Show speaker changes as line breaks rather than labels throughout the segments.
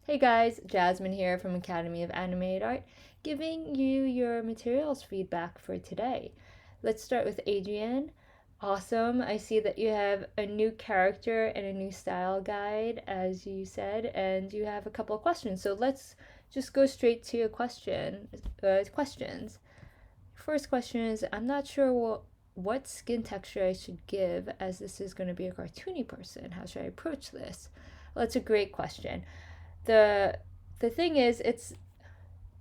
Hey guys, Jasmine here from Academy of Animated Art, giving you your materials feedback for today. Let's start with Adrian. Awesome. I see that you have a new character and a new style guide, as you said, and you have a couple of questions. So let's just go straight to your questions. First question is, I'm not sure what skin texture I should give, as this is going to be a cartoony person. How should I approach this? Well, that's a great question. The thing is, it's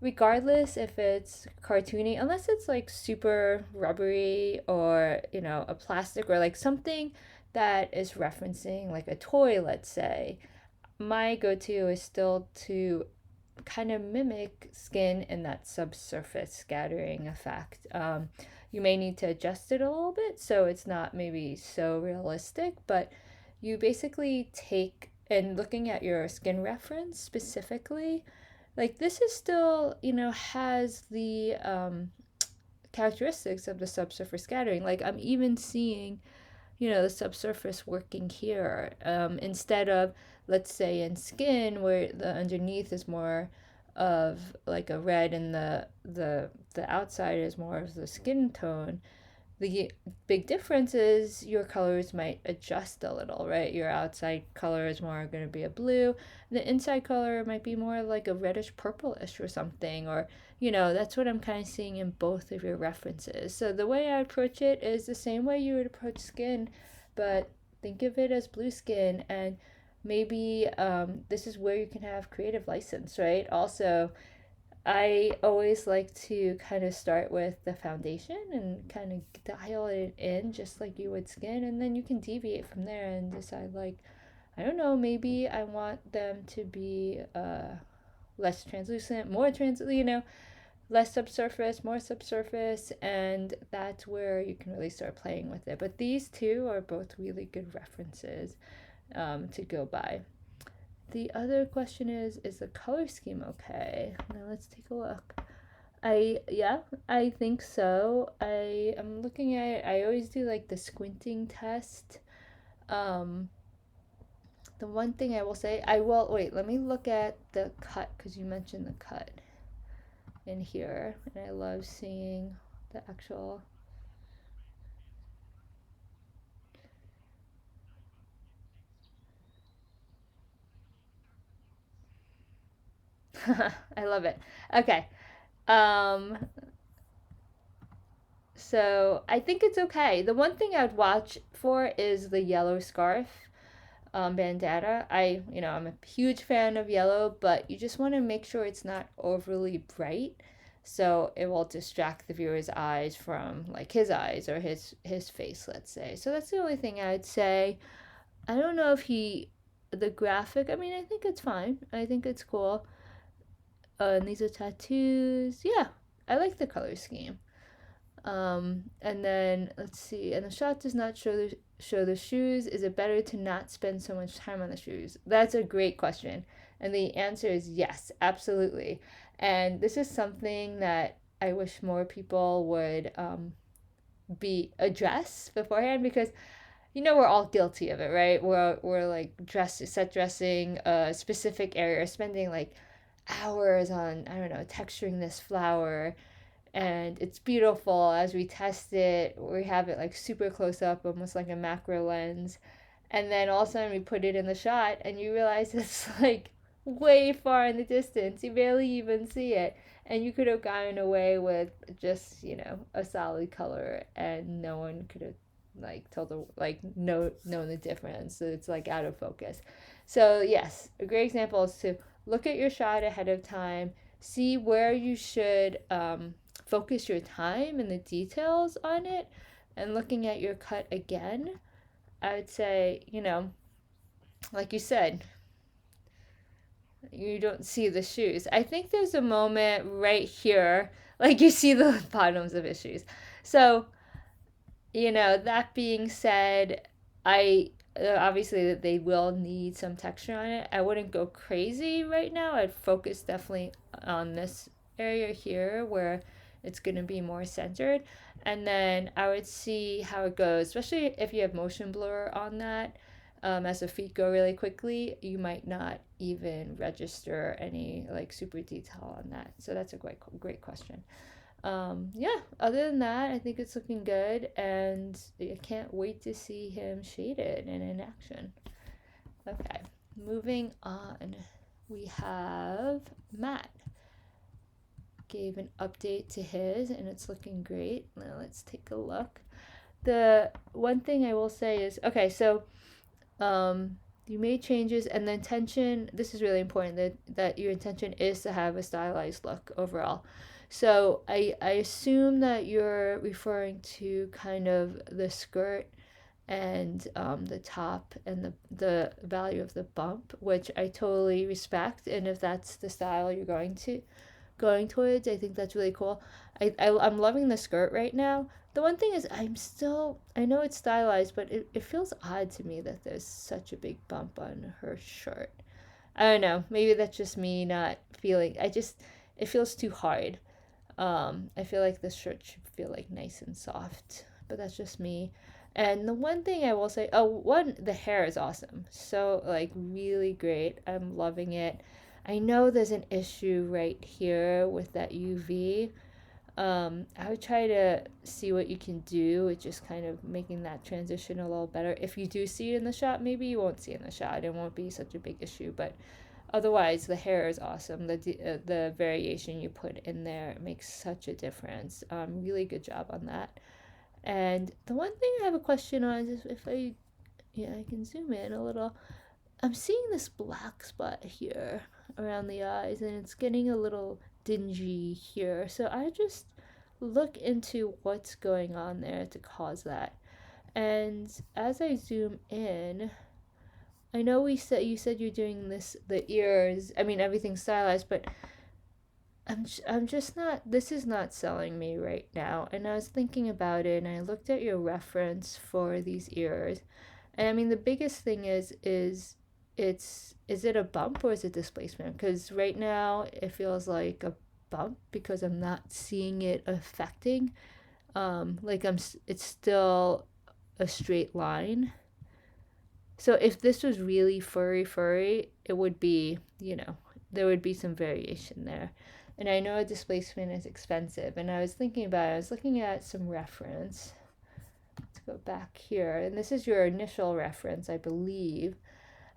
regardless if it's cartoony, unless it's like super rubbery or a plastic or like something that is referencing like a toy, let's say. My go-to is still to kind of mimic skin in that subsurface scattering effect. You may need to adjust it a little bit so it's not maybe so realistic, but you basically take and looking at your skin reference specifically, like this is still, has the characteristics of the subsurface scattering. Like I'm even seeing the subsurface working here, instead of, let's say, in skin where the underneath is more of like a red and the outside is more of the skin tone. The big difference is your colors might adjust a little, right? Your outside color is more going to be a blue. The inside color might be more like a reddish purplish or something, or that's what I'm kind of seeing in both of your references. So the way I approach it is the same way you would approach skin, but think of it as blue skin. And maybe this is where you can have creative license, right? Also, I always like to kind of start with the foundation and kind of dial it in just like you would skin, and then you can deviate from there and decide, like, I don't know, maybe I want them to be less translucent, more less subsurface, more subsurface, and that's where you can really start playing with it. But these two are both really good references to go by. The other question is the color scheme okay? Now let's take a look. I think so. I am looking at it. I always do like the squinting test. Um, the one thing I will say, I will wait. Let me look at the cut because you mentioned the cut in here, and I love seeing the actual. I love it. Okay. Um, so I think it's okay. The one thing I'd watch for is the yellow scarf, bandana. I'm a huge fan of yellow, but you just want to make sure it's not overly bright, so it will distract the viewer's eyes from like his eyes or his face, let's say. So that's the only thing I'd say. I don't know if the graphic. I mean, I think it's fine. I think it's cool. And these are tattoos. Yeah, I like the color scheme. And then let's see. And the shot does not show the shoes. Is it better to not spend so much time on the shoes? That's a great question. And the answer is yes, absolutely. And this is something that I wish more people would be address beforehand, because we're all guilty of it, right? We're like set dressing a specific area, or spending like hours on, I don't know, texturing this flower, and it's beautiful. As we test it, we have it like super close up, almost like a macro lens, and then all of a sudden we put it in the shot and you realize it's like way far in the distance, you barely even see it, and you could have gotten away with just a solid color and no one could have like told the like known the difference. So it's like out of focus. So yes, a great example is to look at your shot ahead of time, see where you should focus your time and the details on it, and looking at your cut again, I would say, like you said, you don't see the shoes. I think there's a moment right here, like you see the bottoms of his shoes. So, that being said, I obviously that they will need some texture on it. I wouldn't go crazy right now. I'd focus definitely on this area here where it's going to be more centered, and then I would see how it goes, especially if you have motion blur on that. as the feet go really quickly, you might not even register any like super detail on that. So that's a great question. Yeah, other than that, I think it's looking good, and I can't wait to see him shaded and in action. Okay, moving on. We have Matt gave an update to his, and it's looking great. Now let's take a look. The one thing I will say is, okay, so you made changes, and the intention, this is really important, that your intention is to have a stylized look overall. So I assume that you're referring to kind of the skirt and the top and the value of the bump, which I totally respect. And if that's the style you're going towards, I think that's really cool. I'm loving the skirt right now. The one thing is, I know it's stylized, but it feels odd to me that there's such a big bump on her shirt. I don't know. Maybe that's just me not feeling, it feels too hard. I feel like this shirt should feel like nice and soft, but that's just me. And the one thing I will say, the hair is awesome. So, like, really great. I'm loving it. I know there's an issue right here with that UV. I would try to see what you can do with just kind of making that transition a little better. If you do see it in the shot, maybe you won't see it in the shot. It won't be such a big issue, but otherwise, the hair is awesome. The variation you put in there makes such a difference. Really good job on that. And the one thing I have a question on is if I can zoom in a little. I'm seeing this black spot here around the eyes, and it's getting a little dingy here. So I just look into what's going on there to cause that. And as I zoom in, I know you said you're doing the ears. I mean, everything's stylized, but I'm just not. This is not selling me right now. And I was thinking about it, and I looked at your reference for these ears, and I mean, the biggest thing is it a bump or is it displacement? Because right now it feels like a bump because I'm not seeing it affecting. Like it's still a straight line. So if this was really furry, it would be, there would be some variation there. And I know a displacement is expensive. And I was thinking about it. I was looking at some reference. Let's go back here. And this is your initial reference, I believe.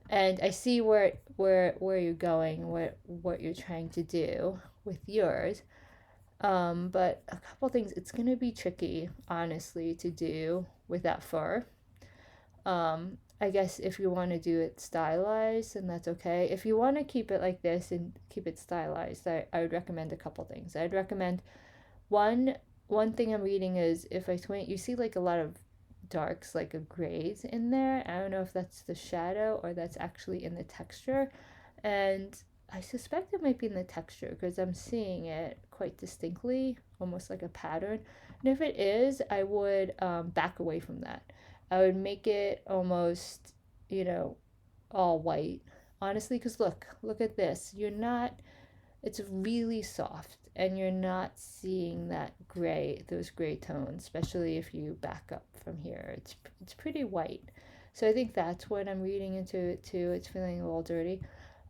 And I see where you're going, what you're trying to do with yours. But a couple things, it's gonna be tricky, honestly, to do with that fur. I guess if you want to do it stylized, then that's okay. If you want to keep it like this and keep it stylized, I would recommend a couple things. I'd recommend one thing I'm reading is if I squint, you see like a lot of darks, like a grays in there. I don't know if that's the shadow or that's actually in the texture. And I suspect it might be in the texture because I'm seeing it quite distinctly, almost like a pattern. And if it is, I would back away from that. I would make it almost, all white. Honestly, because look at this. It's really soft and you're not seeing those gray tones, especially if you back up from here. It's pretty white. So I think that's what I'm reading into it too. It's feeling a little dirty.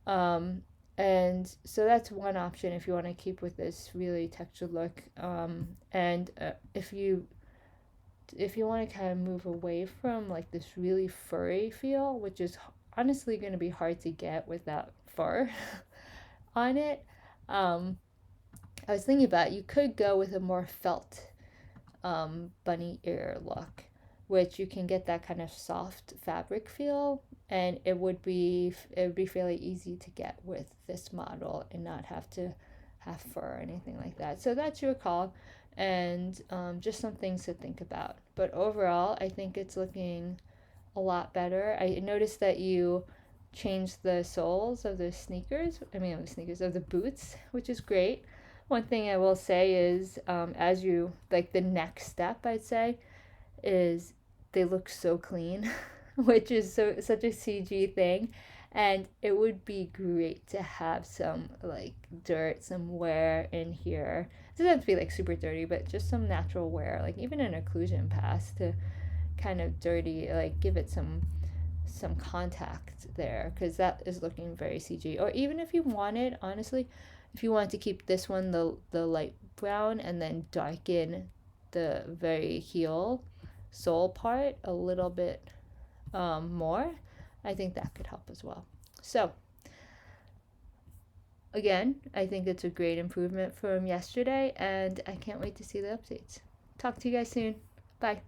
And so that's one option if you want to keep with this really textured look. And if you want to kind of move away from like this really furry feel, which is honestly going to be hard to get without fur on it, I was thinking about you could go with a more felt bunny ear look, which you can get that kind of soft fabric feel, and it would be fairly easy to get with this model and not have to have fur or anything like that. So that's your call, and just some things to think about. But overall, I think it's looking a lot better. I noticed that you changed the soles of the sneakers. I mean, of the boots, which is great. One thing I will say is, as you like, the next step, I'd say, is they look so clean, which is such a CG thing. And it would be great to have some like dirt, some wear in here. It doesn't have to be like super dirty, but just some natural wear, like even an occlusion pass to kind of dirty, like give it some contact there, because that is looking very CG. Or even if you wanted, honestly, if you want to keep this one the light brown and then darken the very heel sole part a little bit more, I think that could help as well. So again, I think it's a great improvement from yesterday, and I can't wait to see the updates. Talk to you guys soon. Bye.